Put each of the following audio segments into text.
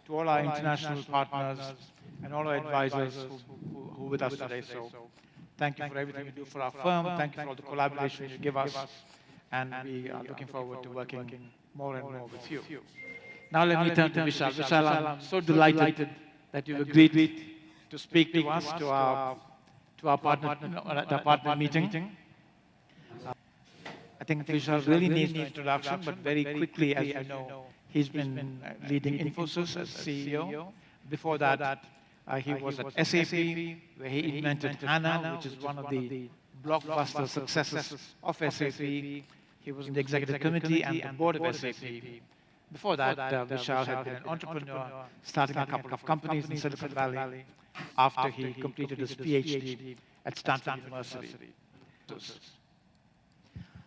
to all our international partners and all our advisors who are with us today. So thank you for everything you do for our firm. Thank you for all the collaboration you give us. And we are looking forward to working more and more with you. Now let me turn to Vishal. Vishal, I'm so delighted that you've agreed to speak to us, to our partner meeting. I think Vishal really needs no introduction, but very quickly, as you know, he's been leading Infosys as CEO. Before that, he was at SAP, where he invented HANA, which is one of the blockbuster successes of SAP. He was in the executive committee and the board of SAP. Before that, Vishal had been an entrepreneur, starting a couple of companies in Silicon Valley after he completed his PhD at Stanford University.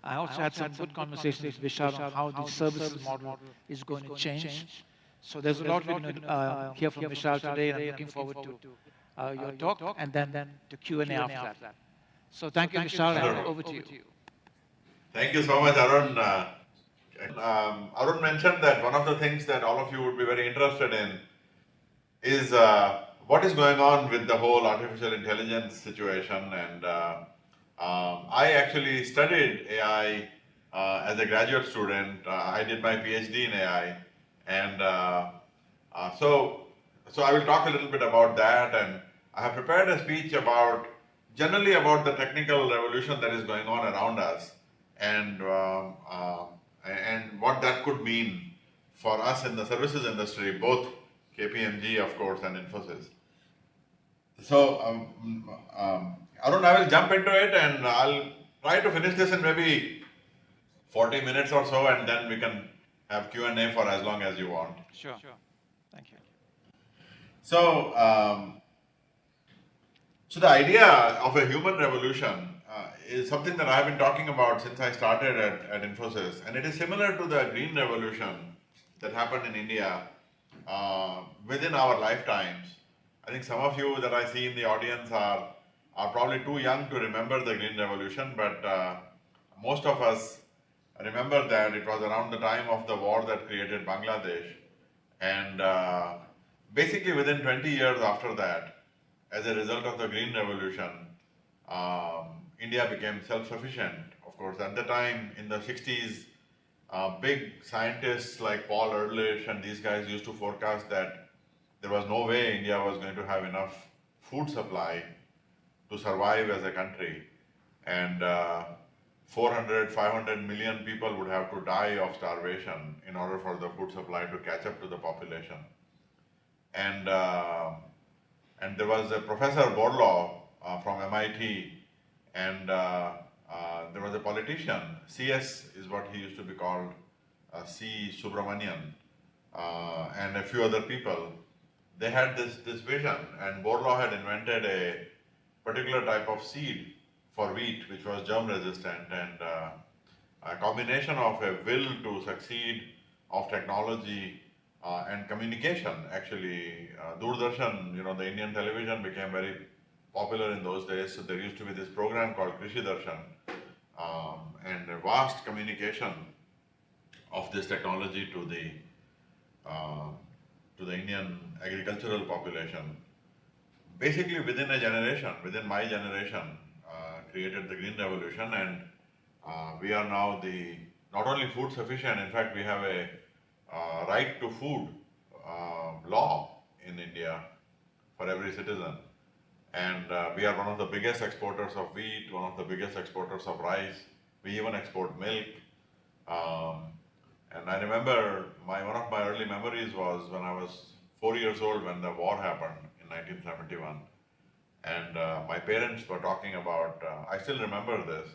I also had some good conversations with Vishal on how the services model is going to change. So there's a lot we're going to hear from Vishal today, and I'm looking forward to your talk and then to Q&A after that. So thank you, Vishal, and over to you. Thank you so much, Arun. Arun mentioned that one of the things that all of you would be very interested in is what is going on with the whole artificial intelligence situation. And I actually studied AI as a graduate student. I did my PhD in AI, and so I will talk a little bit about that. And I have prepared a speech generally about the technical revolution that is going on around us, and what that could mean for us in the services industry, both Kpmg, of course, and Infosys. So, Arun, I will jump into it, and I'll try to finish this in maybe 40 minutes or so, and then we can have Q&A for as long as you want. Sure. Thank you. So, so the idea of a human revolution is something that I have been talking about since I started at Infosys, and it is similar to the green revolution that happened in India within our lifetimes. I think some of you that I see in the audience are probably too young to remember the green revolution, but most of us remember that it was around the time of the war that created Bangladesh, and basically within 20 years after that, as a result of the green revolution, India became self-sufficient. Of course, at the time in the 60s, big scientists like Paul Ehrlich and these guys used to forecast that there was no way India was going to have enough food supply to survive as a country, and 400, 500 million people would have to die of starvation in order for the food supply to catch up to the population. And there was a Professor Borlaug from MIT, and there was a politician, CS is what he used to be called, C. Subramanian, and a few other people. They had this vision, and Borlaug had invented a particular type of seed for wheat, which was germ resistant, and a combination of a will to succeed, of technology, and communication. Actually, Doordarshan, the Indian television became very popular in those days. So there used to be this program called Krishi Darshan, and a vast communication of this technology to the Indian agricultural population. Basically, within a generation, within my generation, created the green revolution, and we are now not only food sufficient. In fact, we have a right to food law in India for every citizen. And we are one of the biggest exporters of wheat, one of the biggest exporters of rice. We even export milk. And I remember one of my early memories was when I was 4 years old when the war happened in 1971. And my parents were talking about, I still remember this,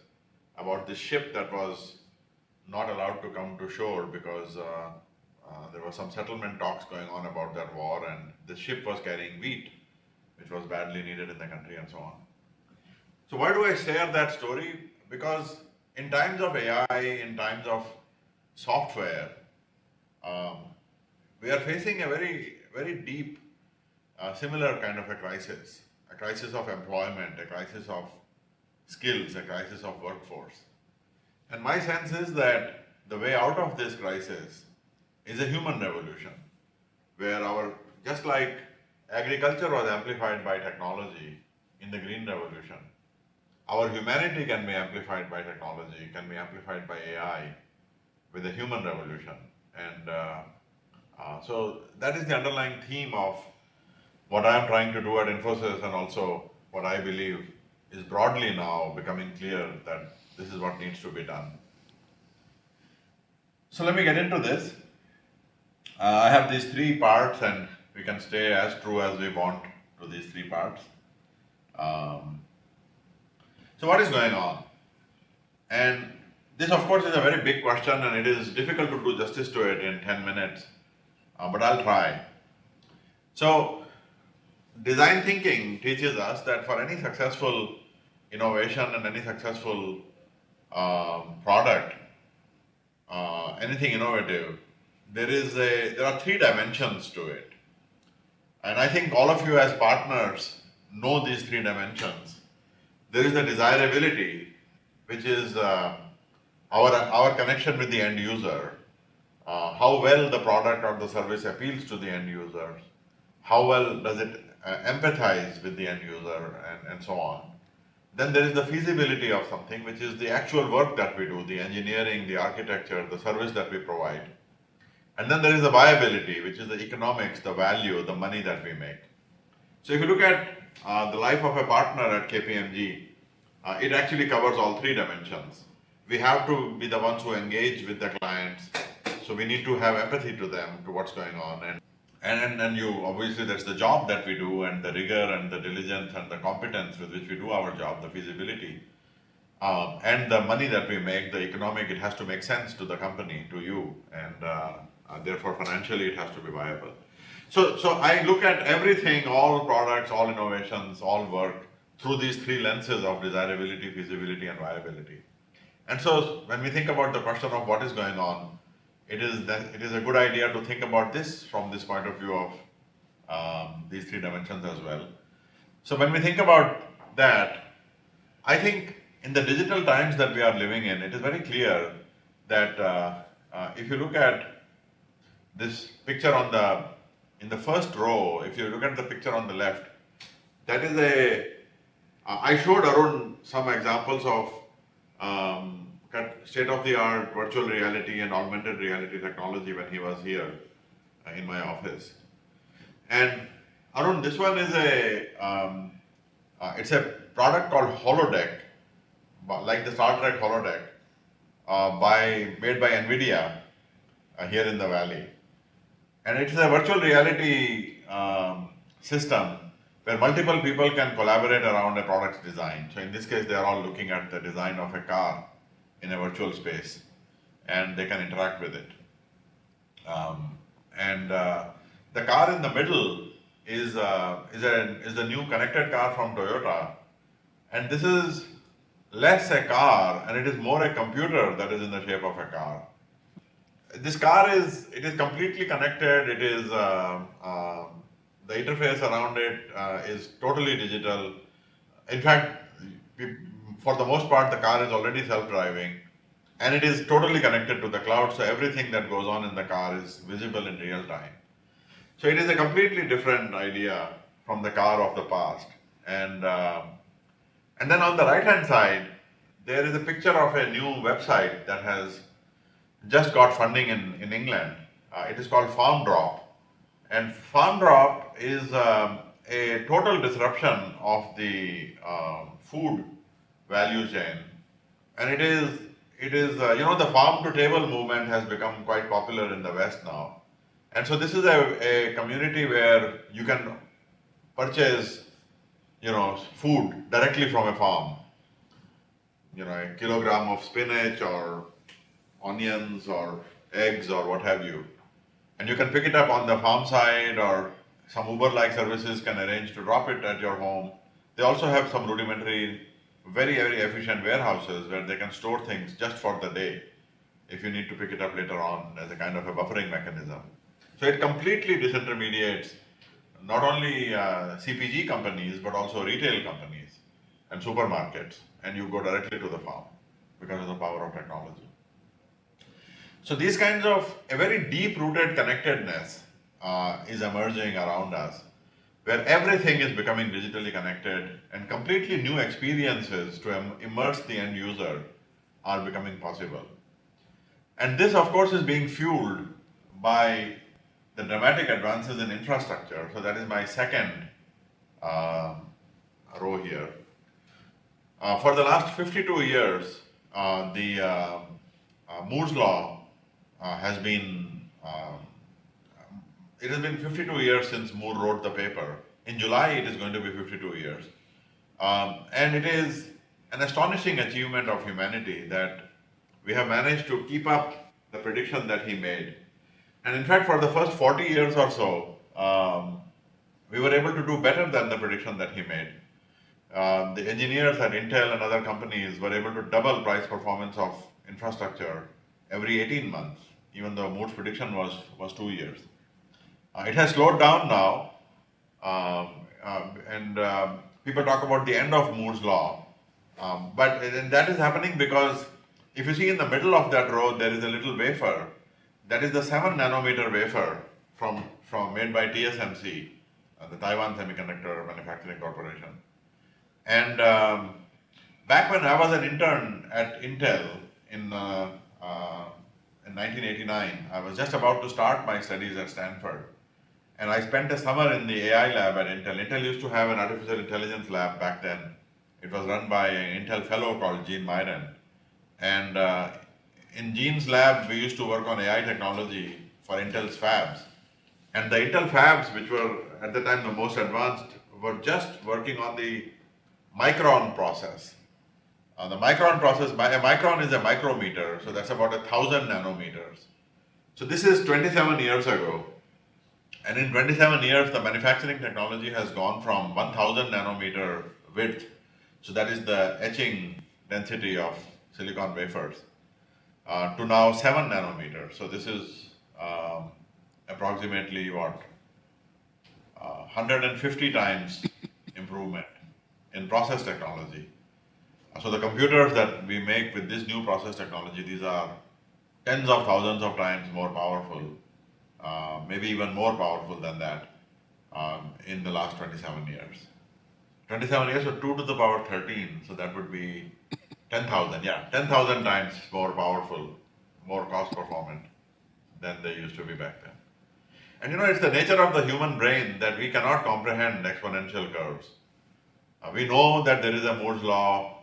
about this ship that was not allowed to come to shore because there were some settlement talks going on about that war, and the ship was carrying wheat, which was badly needed in the country, and so on. So why do I share that story? Because in times of AI, in times of software, we are facing a very, very deep, similar kind of a crisis of employment, a crisis of skills, a crisis of workforce. And my sense is that the way out of this crisis is a human revolution. where just like agriculture was amplified by technology in the green revolution, our humanity can be amplified by technology, can be amplified by AI with the human revolution. And so that is the underlying theme of what I am trying to do at Infosys, and also what I believe is broadly now becoming clear that this is what needs to be done. So let me get into this. I have these three parts, and we can stay as true as we want to these three parts. So what is going on? And this, of course, is a very big question, and it is difficult to do justice to it in 10 minutes, but I'll try. So design thinking teaches us that for any successful innovation and any successful product, anything innovative, there are three dimensions to it. And I think all of you as partners know these three dimensions. There is the desirability, which is our connection with the end user, how well the product or the service appeals to the end user, how well does it empathize with the end user, and so on. Then there is the feasibility of something, which is the actual work that we do, the engineering, the architecture, the service that we provide. And then there is the viability, which is the economics, the value, the money that we make. So if you look at the life of a partner at Kpmg, it actually covers all three dimensions. We have to be the ones who engage with the clients, so we need to have empathy to them, to what's going on. And you, obviously, that's the job that we do, and the rigor and the diligence and the competence with which we do our job, the feasibility. And the money that we make, the economic, it has to make sense to the company, to you, and therefore financially it has to be viable. So I look at everything, all products, all innovations, all work through these three lenses of desirability, feasibility, and viability. And so when we think about the question of what is going on, it is a good idea to think about this from this point of view of these three dimensions as well. So when we think about that, I think in the digital times that we are living in, it is very clear that if you look at this picture in the first row, if you look at the picture on the left, that is I showed Arun some examples of state-of-the-art virtual reality and augmented reality technology when he was here in my office. And Arun, this one is it's a product called Holodeck, like the Star Trek Holodeck, made by NVIDIA here in the Valley. And it's a virtual reality system where multiple people can collaborate around a product's design. So in this case, they are all looking at the design of a car in a virtual space, and they can interact with it. The car in the middle is the new connected car from Toyota, and this is less a car and it is more a computer that is in the shape of a car. This car is completely connected. It is the interface around it is totally digital. In fact, for the most part, the car is already self-driving, and it is totally connected to the cloud, so everything that goes on in the car is visible in real time. So it is a completely different idea from the car of the past. And then on the right-hand side, there is a picture of a new website that has just got funding in England. It is called FarmDrop. And FarmDrop is a total disruption of the food value chain. And it is the farm to table movement has become quite popular in the West now. And so this is a community where you can purchase, food directly from a farm. A kilogram of spinach or onions or eggs or what have you. And you can pick it up on the farm side, or some Uber-like services can arrange to drop it at your home. They also have some rudimentary, very, very efficient warehouses where they can store things just for the day if you need to pick it up later on as a kind of a buffering mechanism. So it completely disintermediates not only CPG companies, but also retail companies and supermarkets, and you go directly to the farm because of the power of technology. So these kinds of a very deep-rooted connectedness is emerging around us, where everything is becoming digitally connected and completely new experiences to immerse the end user are becoming possible. And this, of course, is being fueled by the dramatic advances in infrastructure. So that is my second row here. For the last 52 years, the Moore's law has been, it has been 52 years since Moore wrote the paper. In July, it is going to be 52 years. And it is an astonishing achievement of humanity that we have managed to keep up the prediction that he made. And in fact, for the first 40 years or so, we were able to do better than the prediction that he made. The engineers at Intel and other companies were able to double price performance of infrastructure every 18 months, even though Moore's prediction was 2 years. It has slowed down now, and people talk about the end of Moore's law. But that is happening because if you see in the middle of that row, there is a little wafer. That is the 7 nanometer wafer from made by TSMC, the Taiwan Semiconductor Manufacturing Corporation. And back when I was an intern at Intel in 1989, I was just about to start my studies at Stanford. And I spent a summer in the AI lab at Intel. Intel used to have an artificial intelligence lab back then. It was run by an Intel fellow called Gene Myron. And in Gene's lab, we used to work on AI technology for Intel's fabs. And the Intel fabs, which were at the time the most advanced, were just working on the micron process. The micron process, a micron is a micrometer, so that's about 1,000 nanometers. So this is 27 years ago. And in 27 years, the manufacturing technology has gone from 1,000 nanometer width, so that is the etching density of silicon wafers, to now 7 nanometers. So this is approximately what? 150 times improvement in process technology. So the computers that we make with this new process technology, these are tens of thousands of times more powerful, maybe even more powerful than that in the last 27 years. 27 years, so 2 to the power 13, so that would be 10,000, yeah, 10,000 times more powerful, more cost performant than they used to be back then. And you know, it's the nature of the human brain that we cannot comprehend exponential curves. We know that there is a Moore's law,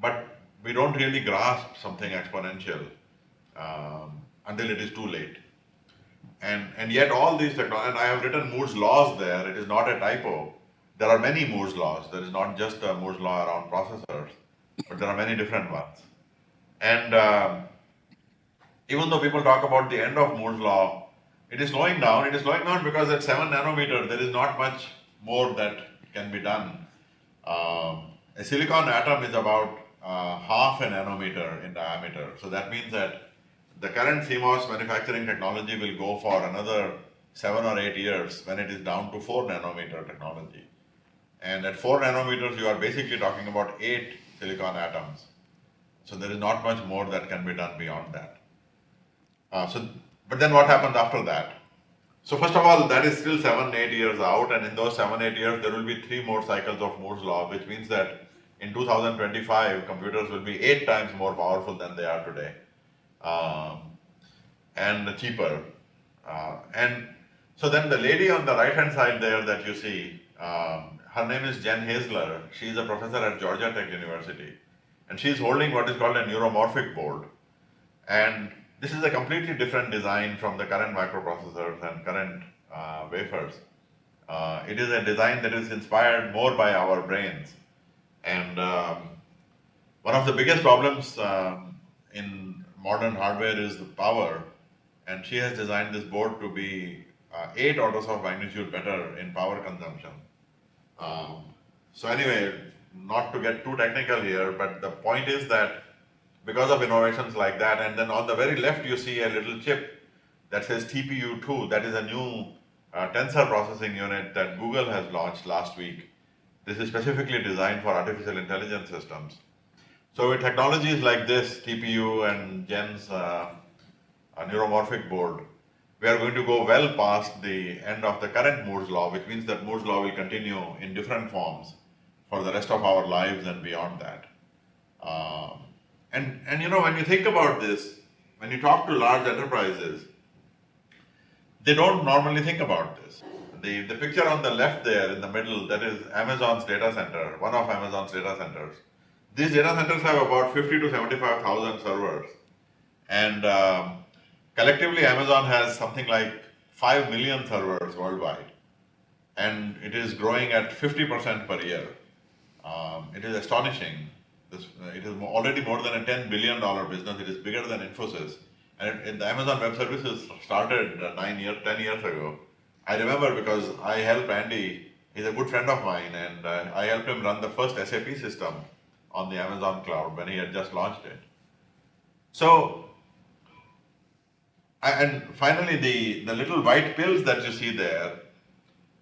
but we don't really grasp something exponential until it is too late. And yet all these technologies, and I have written Moore's laws there, it is not a typo. There are many Moore's laws. There is not just a Moore's law around processors, but there are many different ones. And even though people talk about the end of Moore's law, it is slowing down. It is slowing down because at 7 nanometer, there is not much more that can be done. A silicon atom is about half a nanometer in diameter. So that means that the current CMOS manufacturing technology will go for another 7 or 8 years when it is down to 4 nanometer technology. And at 4 nanometers, you are basically talking about 8 silicon atoms. So there is not much more that can be done beyond that. But then what happens after that? So first of all, that is still 7, 8 years out, and in those 7, 8 years, there will be 3 more cycles of Moore's law, which means that in 2025, computers will be 8 times more powerful than they are today, and cheaper. And so then the lady on the right-hand side there that you see, her name is Jen Hazler. She is a professor at Georgia Tech University, and she is holding what is called a neuromorphic board. And this is a completely different design from the current microprocessors and current wafers. It is a design that is inspired more by our brains. And one of the biggest problems in modern hardware is the power. And she has designed this board to be 8 orders of magnitude better in power consumption. So anyway, not to get too technical here, but the point is that because of innovations like that, and then on the very left you see a little chip that says TPU2, that is a new tensor processing unit that Google has launched last week. This is specifically designed for artificial intelligence systems. So with technologies like this, TPU and Jen's neuromorphic board, we we are going to go well past the end of the current Moore's law, which means that Moore's law will continue in different forms for the rest of our lives and beyond that. And you know, when you think about this, when you talk to large enterprises, they don't normally think about this. The picture on the left there in the middle, that is Amazon's data center, one of Amazon's data centers. These data centers have about 50 to 75,000 servers. And collectively, Amazon has something like 5 million servers worldwide. And it is growing at 50% per year. It is astonishing. It is already more than a $10 billion business. It is bigger than Infosys. And the Amazon Web Services started 10 years ago. I remember because I helped Andy, he's a good friend of mine, and I helped him run the first SAP system on the Amazon cloud when he had just launched it. So, and finally the little white pills that you see there,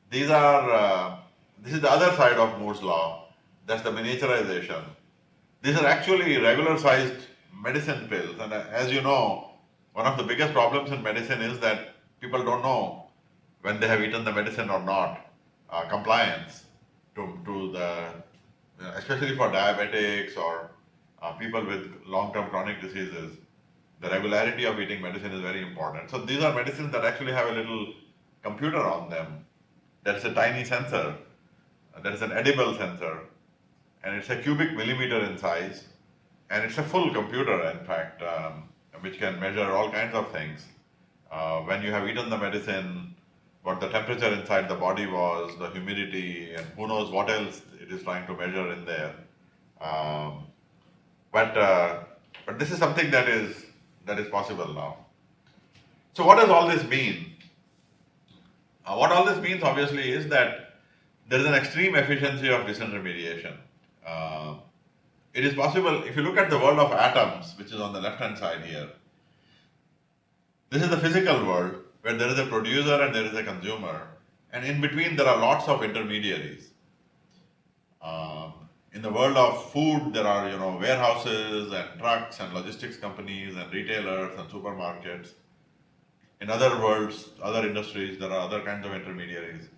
these are, this is the other side of Moore's law, that's the miniaturization. These are actually regular sized medicine pills, and as you know, one of the biggest problems in medicine is that people don't know when they have eaten the medicine or not. Compliance to the, especially for diabetics or people with long-term chronic diseases, the regularity of eating medicine is very important. So these are medicines that actually have a little computer on them. That's a tiny sensor. That is an edible sensor. And it's a cubic millimeter in size. And it's a full computer, in fact, which can measure all kinds of things. When you have eaten the medicine, what the temperature inside the body was, the humidity, and who knows what else it is trying to measure in there. But this is something that is possible now. So what does all this mean? What all this means obviously is that there is an extreme efficiency of disintermediation. It is possible, if you look at the world of atoms, which is on the left-hand side here, this is the physical world where there is a producer and there is a consumer, and in between there are lots of intermediaries. In the world of food, there are warehouses and trucks and logistics companies and retailers and supermarkets. In other worlds, other industries, there are other kinds of intermediaries.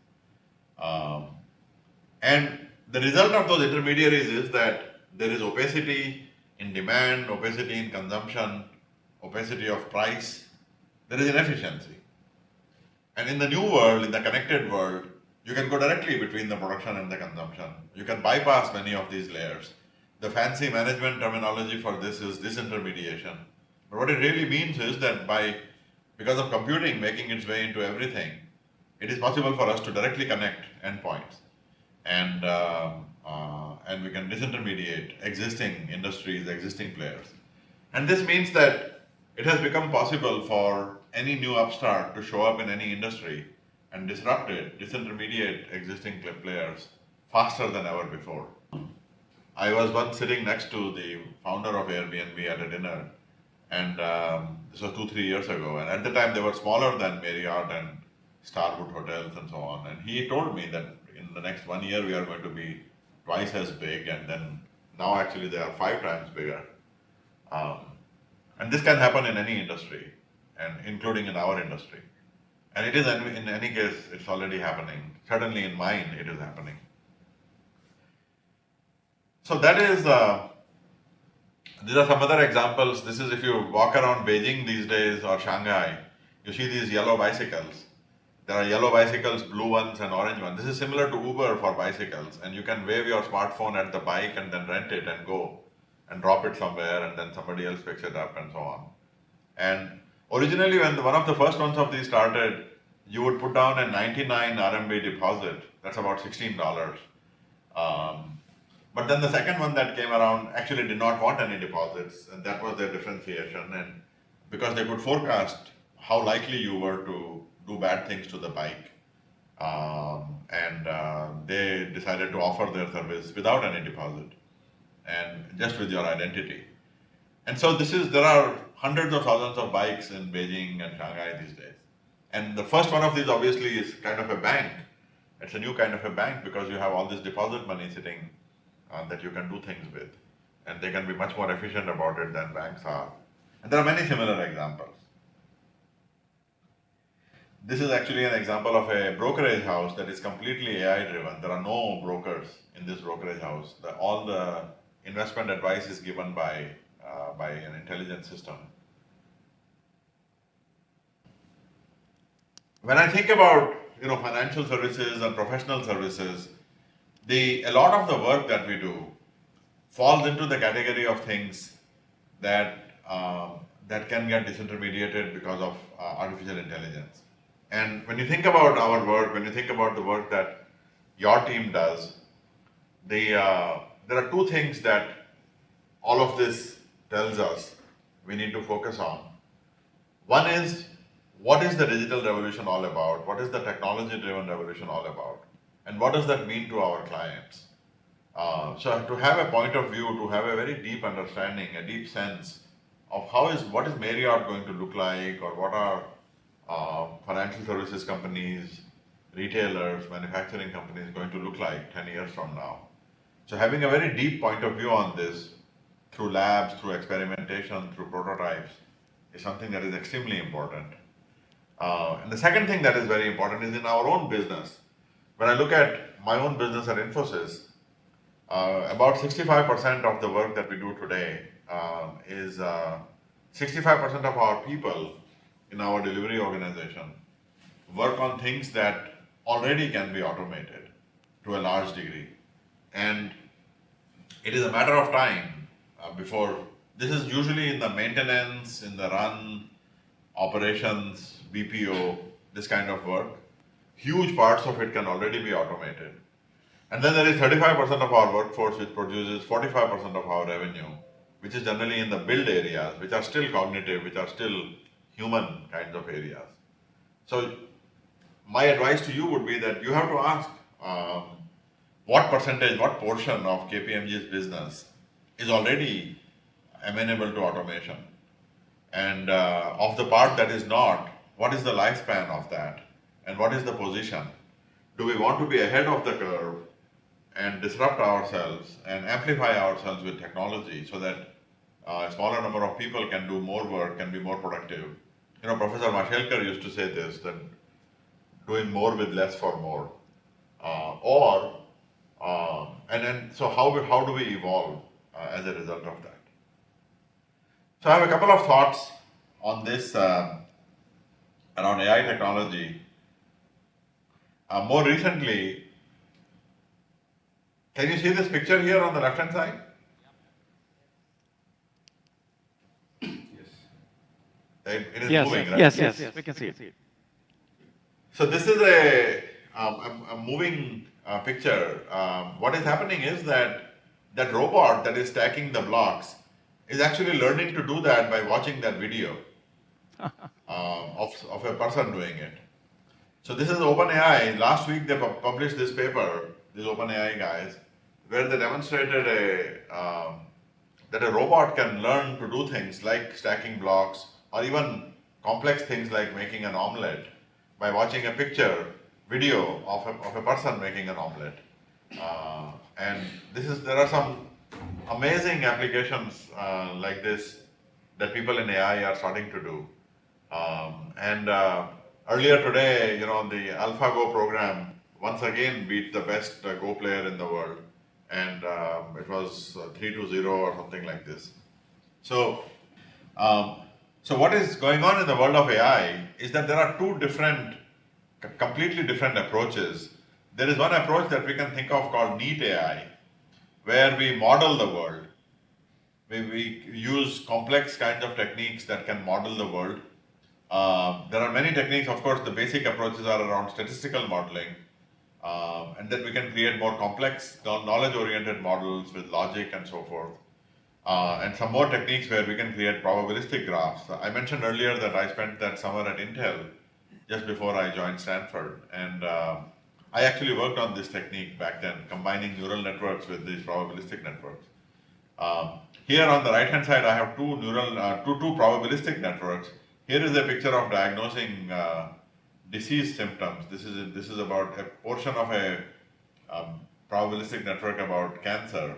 And the result of those intermediaries is that there is opacity in demand, opacity in consumption, opacity of price. There is inefficiency. And in the new world, in the connected world, you can go directly between the production and the consumption. You can bypass many of these layers. The fancy management terminology for this is disintermediation. But what it really means is that because of computing making its way into everything, it is possible for us to directly connect endpoints. And we can disintermediate existing industries, existing players. And this means that it has become possible for any new upstart to show up in any industry and disrupt it, disintermediate existing players faster than ever before. I was once sitting next to the founder of Airbnb at a dinner, and this was 2-3 years ago, and at the time they were smaller than Marriott and Starwood hotels and so on, and he told me that in the next 1 year we are going to be twice as big, and then now actually they are 5 times bigger. And this can happen in any industry, and including in our industry. And it is, in any case, it's already happening. Certainly in mine, it is happening. So that is, these are some other examples. This is if you walk around Beijing these days or Shanghai, you see these yellow bicycles. There are yellow bicycles, blue ones and orange ones. This is similar to Uber for bicycles, and you can wave your smartphone at the bike and then rent it and go and drop it somewhere, and then somebody else picks it up and so on. And originally, when one of the first ones of these started, you would put down a 99 RMB deposit. That's about $16. But then the second one that came around actually did not want any deposits, and that was their differentiation. And because they could forecast how likely you were to do bad things to the bike, they decided to offer their service without any deposit and just with your identity. And so there are hundreds of thousands of bikes in Beijing and Shanghai these days. And the first one of these obviously is kind of a bank. It's a new kind of a bank because you have all this deposit money sitting that you can do things with. And they can be much more efficient about it than banks are. And there are many similar examples. this is actually an example of a brokerage house that is completely AI driven. There are no brokers in this brokerage house. All the investment advice is given by an intelligence system. When I think about financial services and professional services, a lot of the work that we do falls into the category of things that that can get disintermediated because of artificial intelligence. And when you think about our work, when you think about the work that your team does, there are two things that all of this tells us we need to focus on. One is, what is the digital revolution all about? What is the technology-driven revolution all about? And what does that mean to our clients? So to have a point of view, to have a very deep understanding, a deep sense of what is Marriott going to look like, or what are financial services companies, retailers, manufacturing companies going to look like 10 years from now. So having a very deep point of view on this through labs, through experimentation, through prototypes is something that is extremely important. And the second thing that is very important is in our own business. When I look at my own business at Infosys, about 65% of the work that we do today is 65% of our people in our delivery organization work on things that already can be automated to a large degree. And it is a matter of time before, this is usually in the maintenance, in the run, operations, BPO, this kind of work. Huge parts of it can already be automated. And then there is 35% of our workforce which produces 45% of our revenue, which is generally in the build areas, which are still cognitive, which are still human kinds of areas. So my advice to you would be that you have to ask what percentage, what portion of KPMG's business is already amenable to automation. And of the part that is not, what is the lifespan of that? And what is the position? Do we want to be ahead of the curve and disrupt ourselves and amplify ourselves with technology so that a smaller number of people can do more work, can be more productive? Professor Mashelkar used to say this, that doing more with less for more. So how do we evolve as a result of that? So I have a couple of thoughts on this around AI technology. More recently, can you see this picture here on the left hand side? It is moving, right? Yes, we can see it. So this is a moving picture. What is happening is that robot that is stacking the blocks is actually learning to do that by watching that video of a person doing it. So this is OpenAI. Last week they published this paper, these OpenAI guys, where they demonstrated that a robot can learn to do things like stacking blocks, or even complex things like making an omelette by watching a video of a person making an omelette. And there are some amazing applications like this that people in AI are starting to do. Earlier today, the AlphaGo program once again beat the best Go player in the world, and it was 3-0 or something like this. So what is going on in the world of AI is that there are two completely different approaches. There is one approach that we can think of called neat AI, where we model the world. We use complex kinds of techniques that can model the world. There are many techniques, of course. The basic approaches are around statistical modeling, and then we can create more complex, knowledge-oriented models with logic and so forth. And some more techniques where we can create probabilistic graphs. I mentioned earlier that I spent that summer at Intel just before I joined Stanford, and I actually worked on this technique back then, combining neural networks with these probabilistic networks. Here on the right hand side, I have two probabilistic networks. Here is a picture of diagnosing disease symptoms. This is about a portion of a probabilistic network about cancer.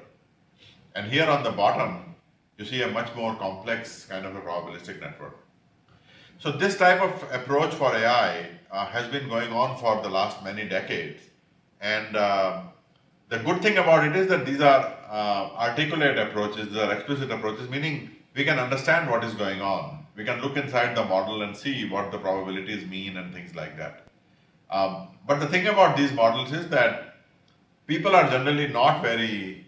And here on the bottom, you see a much more complex kind of a probabilistic network. So this type of approach for AI has been going on for the last many decades. And the good thing about it is that these are articulate approaches, these are explicit approaches, meaning we can understand what is going on. We can look inside the model and see what the probabilities mean and things like that. But the thing about these models is that people are generally not very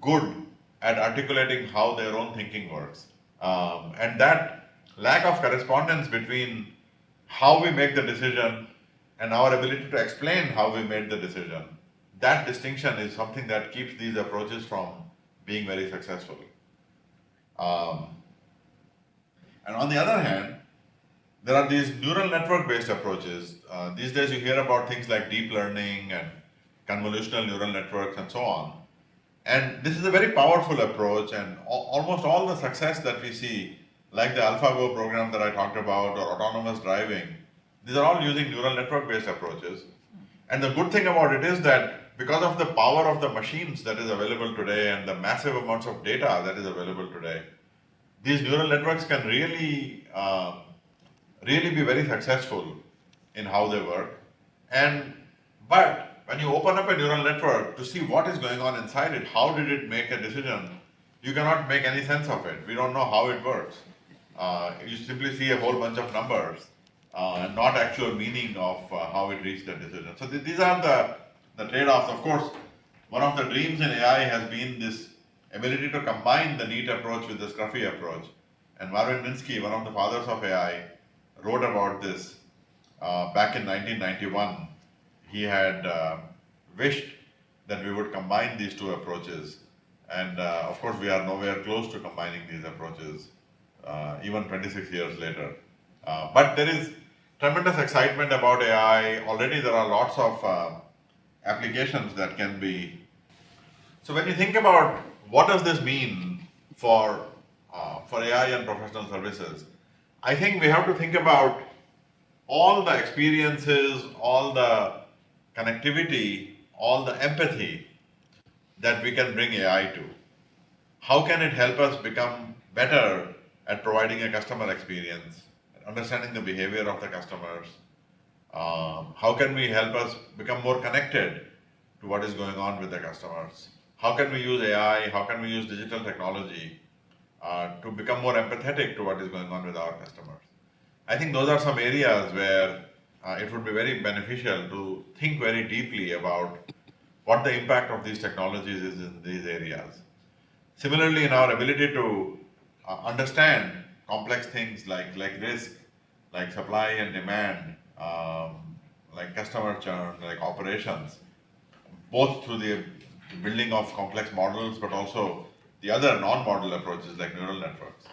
good at articulating how their own thinking works. And that lack of correspondence between how we make the decision and our ability to explain how we made the decision, that distinction is something that keeps these approaches from being very successful. And on the other hand, there are these neural network based approaches. These days you hear about things like deep learning and convolutional neural networks and so on. And this is a very powerful approach, and almost all the success that we see, like the AlphaGo program that I talked about or autonomous driving, these are all using neural network based approaches. And the good thing about it is that because of the power of the machines that is available today and the massive amounts of data that is available today, these neural networks can really be very successful in how they work. But when you open up a neural network to see what is going on inside it, how did it make a decision, you cannot make any sense of it. We don't know how it works. You simply see a whole bunch of numbers and not actual meaning of how it reached that decision. So these are the trade-offs. Of course, one of the dreams in AI has been this ability to combine the neat approach with the scruffy approach. And Marvin Minsky, one of the fathers of AI, wrote about this back in 1991. He had wished that we would combine these two approaches. And of course, we are nowhere close to combining these approaches, even 26 years later. But there is tremendous excitement about AI. Already there are lots of applications that can be. So when you think about what does this mean for AI and professional services, I think we have to think about all the experiences, all the connectivity, all the empathy that we can bring AI to. How can it help us become better at providing a customer experience, understanding the behavior of the customers? How can we help us become more connected to what is going on with the customers? How can we use AI? How can we use digital technology to become more empathetic to what is going on with our customers? I think those are some areas where it would be very beneficial to think very deeply about what the impact of these technologies is in these areas. Similarly, in our ability to understand complex things like risk, like supply and demand, like customer churn, like operations, both through the building of complex models, but also the other non-model approaches like neural networks.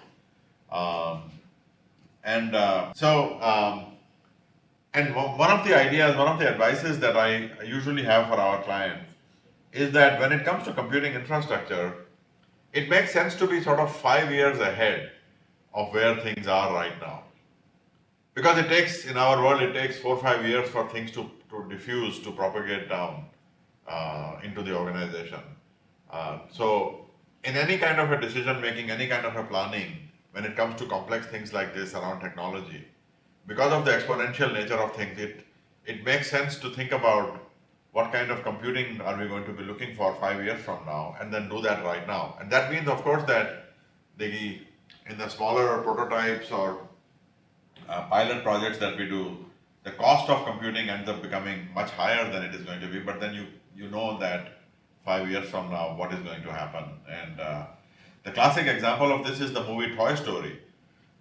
And one of the ideas, one of the advices that I usually have for our clients is that when it comes to computing infrastructure, it makes sense to be sort of 5 years ahead of where things are right now. Because it takes, in our world, it takes 4 or 5 years for things to diffuse, to propagate down into the organization. So in any kind of a decision making, any kind of a planning, when it comes to complex things like this around technology, because of the exponential nature of things, it makes sense to think about what kind of computing are we going to be looking for 5 years from now, and then do that right now. And that means, of course, that in the smaller prototypes or pilot projects that we do, the cost of computing ends up becoming much higher than it is going to be, but then you know that 5 years from now, what is going to happen. And the classic example of this is the movie Toy Story.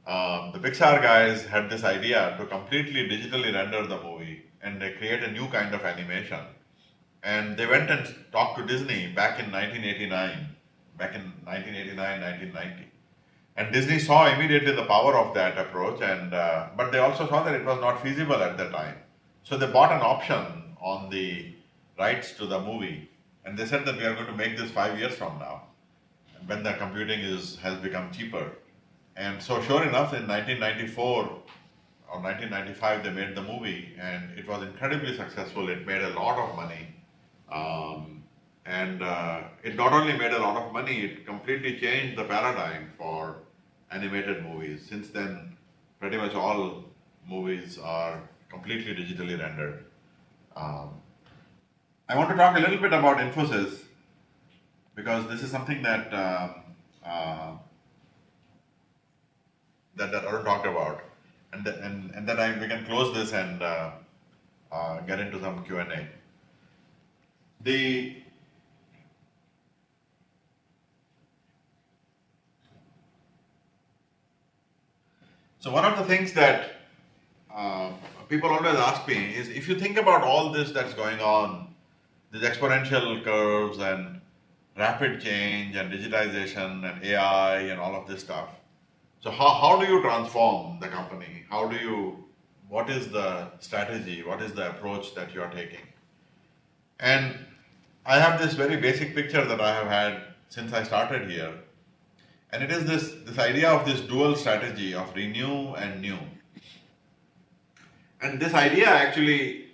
The Pixar guys had this idea to completely digitally render the movie, and they create a new kind of animation. And they went and talked to Disney back in 1989, 1990. And Disney saw immediately the power of that approach, but they also saw that it was not feasible at the time. So they bought an option on the rights to the movie, and they said that we are going to make this 5 years from now, when the computing has become cheaper. And so sure enough, in 1994 or 1995, they made the movie, and it was incredibly successful. It made a lot of money. It not only made a lot of money, it completely changed the paradigm for animated movies. Since then, pretty much all movies are completely digitally rendered. I want to talk a little bit about Infosys because this is something that that Arun talked about, and then we can close this and get into some Q&A. So one of the things that people always ask me is, if you think about all this that's going on, these exponential curves and rapid change and digitization and AI and all of this stuff, so how do you transform the company? What is the strategy? What is the approach that you are taking? And I have this very basic picture that I have had since I started here. And it is this idea of this dual strategy of renew and new. And this idea actually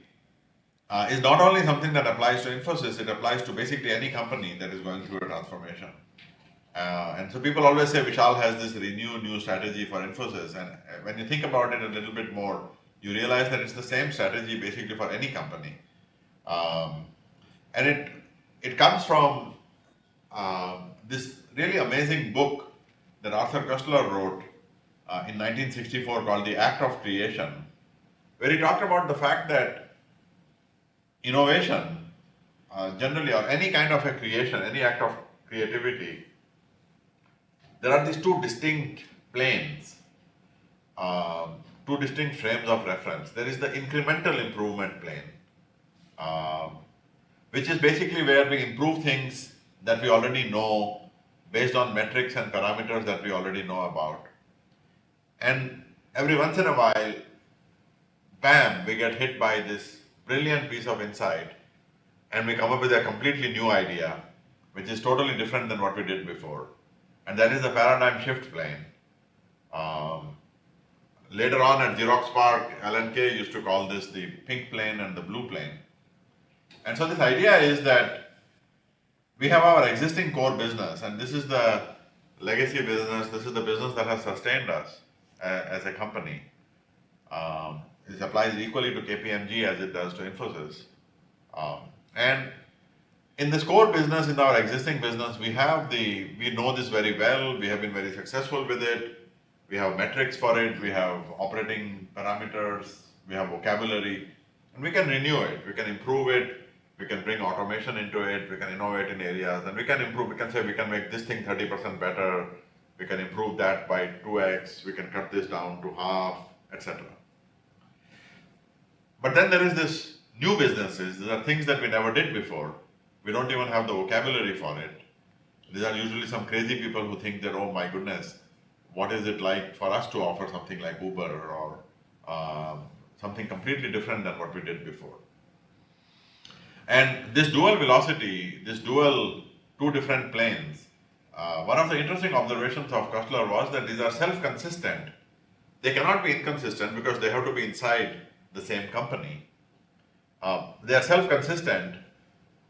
is not only something that applies to Infosys, it applies to basically any company that is going through a transformation. And so people always say Vishal has this renew new strategy for Infosys. And when you think about it a little bit more, you realize that it's the same strategy basically for any company. And it comes from this really amazing book that Arthur Koestler wrote in 1964 called The Act of Creation, where he talked about the fact that innovation, generally, or any kind of a creation, any act of creativity, there are these two distinct planes, two distinct frames of reference. There is the incremental improvement plane, which is basically where we improve things that we already know based on metrics and parameters that we already know about. And every once in a while, bam, we get hit by this brilliant piece of insight and we come up with a completely new idea, which is totally different than what we did before. And that is the paradigm shift plane. Later on at Xerox PARC, Alan Kay used to call this the pink plane and the blue plane. And so this idea is that we have our existing core business, and this is the legacy business, this is the business that has sustained us as a company. This applies equally to Kpmg as it does to Infosys. And in this core business, in our existing business, we know this very well, we have been very successful with it, we have metrics for it, we have operating parameters, we have vocabulary, and we can renew it, we can improve it, we can bring automation into it, we can innovate in areas, and we can improve, we can say we can make this thing 30% better, we can improve that by 2x, we can cut this down to half, etc. But then there is this new businesses, these are things that we never did before. We don't even have the vocabulary for it. These are usually some crazy people who think that, oh my goodness, what is it like for us to offer something like Uber or something completely different than what we did before. And this dual velocity, this dual two different planes, one of the interesting observations of Koestler was that these are self-consistent. They cannot be inconsistent because they have to be inside the same company. They are self-consistent,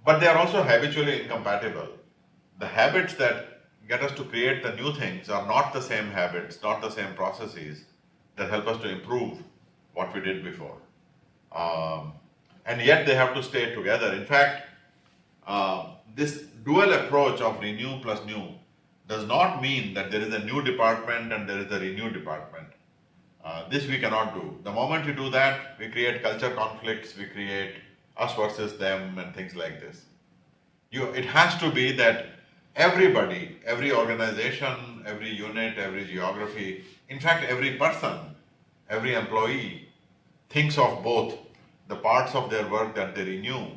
but they are also habitually incompatible. The habits that get us to create the new things are not the same habits, not the same processes that help us to improve what we did before. And yet they have to stay together. In fact, this dual approach of renew plus new does not mean that there is a new department and there is a renew department. This we cannot do. The moment we do that, we create culture conflicts, we create us versus them and things like this. It has to be that everybody, every organization, every unit, every geography, in fact every person, every employee thinks of both the parts of their work that they renew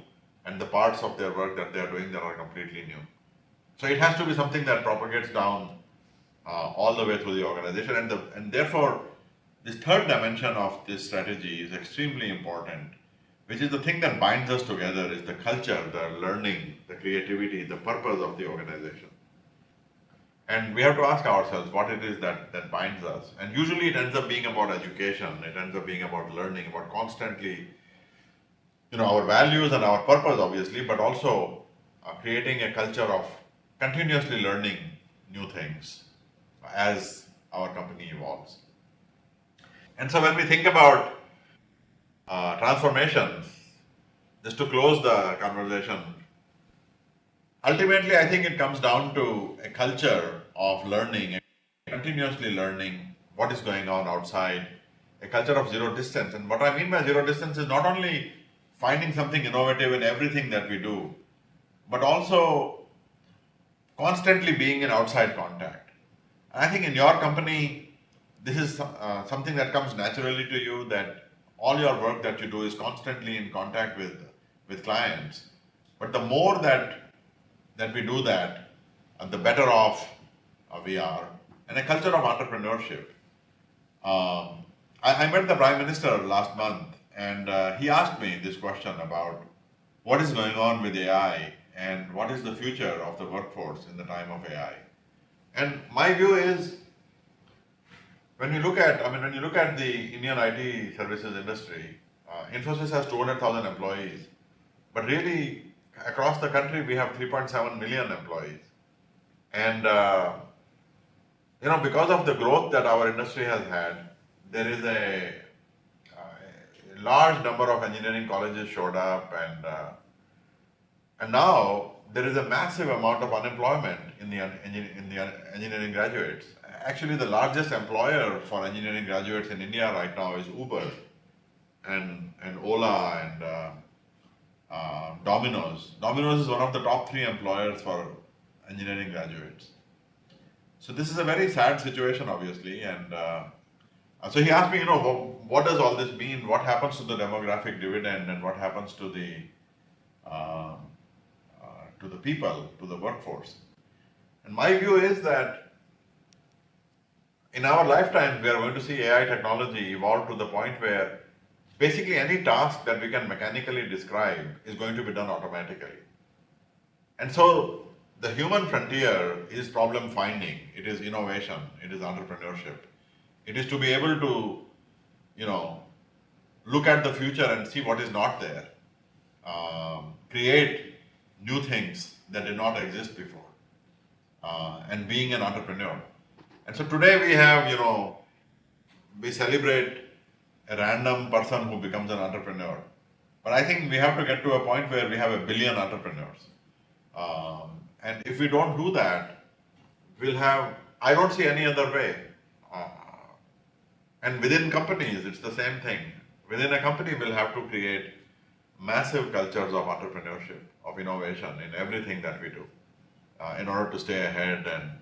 and the parts of their work that they are doing that are completely new. So it has to be something that propagates down all the way through the organization, and therefore this third dimension of this strategy is extremely important, which is the thing that binds us together, is the culture, the learning, the creativity, the purpose of the organization. And we have to ask ourselves what it is that binds us. And usually it ends up being about education, it ends up being about learning, about constantly, our values and our purpose obviously, but also creating a culture of continuously learning new things as our company evolves. And so when we think about transformations, just to close the conversation, ultimately I think it comes down to a culture of learning, continuously learning what is going on outside, a culture of zero distance. And what I mean by zero distance is not only finding something innovative in everything that we do, but also constantly being in outside contact. And I think in your company, this is something that comes naturally to you, that all your work that you do is constantly in contact with clients. But the more that we do that, the better off we are. And a culture of entrepreneurship. I met the Prime Minister last month, and he asked me this question about what is going on with AI and what is the future of the workforce in the time of AI. And my view is, when you look at, when you look at the Indian IT services industry, Infosys has 200,000 employees, but really across the country we have 3.7 million employees. And because of the growth that our industry has had, there is a large number of engineering colleges showed up, and now there is a massive amount of unemployment in the engineering graduates. Actually, the largest employer for engineering graduates in India right now is Uber and Ola and Domino's. Domino's is one of the top 3 employers for engineering graduates. So this is a very sad situation, obviously, and so he asked me, what does all this mean? What happens to the demographic dividend, and what happens to the people, to the workforce? And my view is that in our lifetime, we are going to see AI technology evolve to the point where basically any task that we can mechanically describe is going to be done automatically. And so the human frontier is problem finding, it is innovation, it is entrepreneurship. It is to be able to, look at the future and see what is not there, create new things that did not exist before, and being an entrepreneur. And so today we have, we celebrate a random person who becomes an entrepreneur. But I think we have to get to a point where we have 1 billion entrepreneurs. And if we don't do that, I don't see any other way. And within companies, it's the same thing. Within a company, we'll have to create massive cultures of entrepreneurship, of innovation in everything that we do, in order to stay ahead and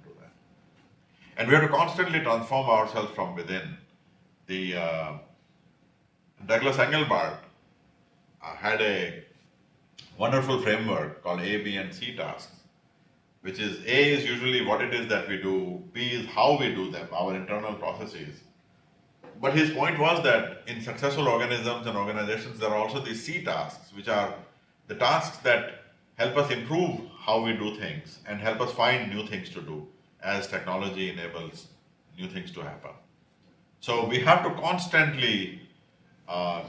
do that. And we have to constantly transform ourselves from within. Douglas Engelbart had a wonderful framework called A, B, and C tasks, which is A is usually what it is that we do, B is how we do them, our internal processes. But his point was that in successful organisms and organizations, there are also these C tasks, which are the tasks that help us improve how we do things and help us find new things to do as technology enables new things to happen. So we have to constantly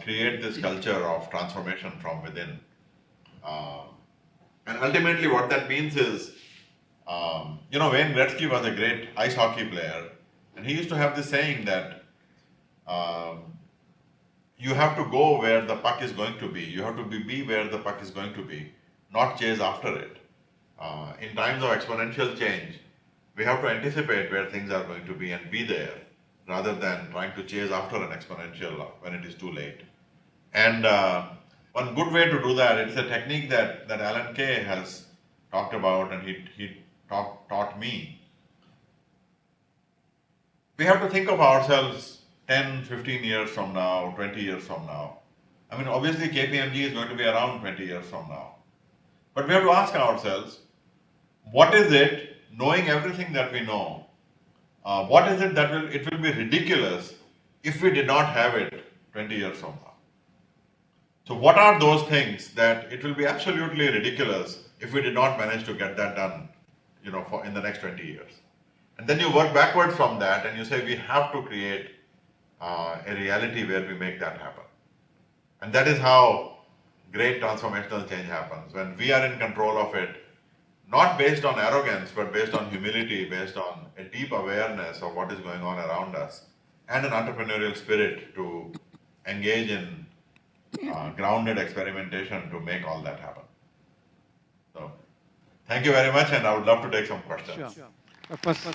create this culture of transformation from within. And ultimately what that means is, Wayne Gretzky was a great ice hockey player, and he used to have this saying that you have to go where the puck is going to be. You have to be where the puck is going to be, not chase after it. In times of exponential change, we have to anticipate where things are going to be and be there, rather than trying to chase after an exponential when it is too late. And one good way to do that, it's a technique that Alan Kay has talked about, and he taught me. We have to think of ourselves 10, 15 years from now, 20 years from now. Obviously Kpmg is going to be around 20 years from now. But we have to ask ourselves, what is it, knowing everything that we know, what is it that it will be ridiculous if we did not have it 20 years from now? So what are those things that it will be absolutely ridiculous if we did not manage to get that done, in the next 20 years? And then you work backwards from that and you say, we have to create a reality where we make that happen. And that is how great transformational change happens, when we are in control of it, not based on arrogance, but based on humility, based on a deep awareness of what is going on around us, and an entrepreneurial spirit to engage in grounded experimentation to make all that happen. So, thank you very much, and I would love to take some questions. Sure. First,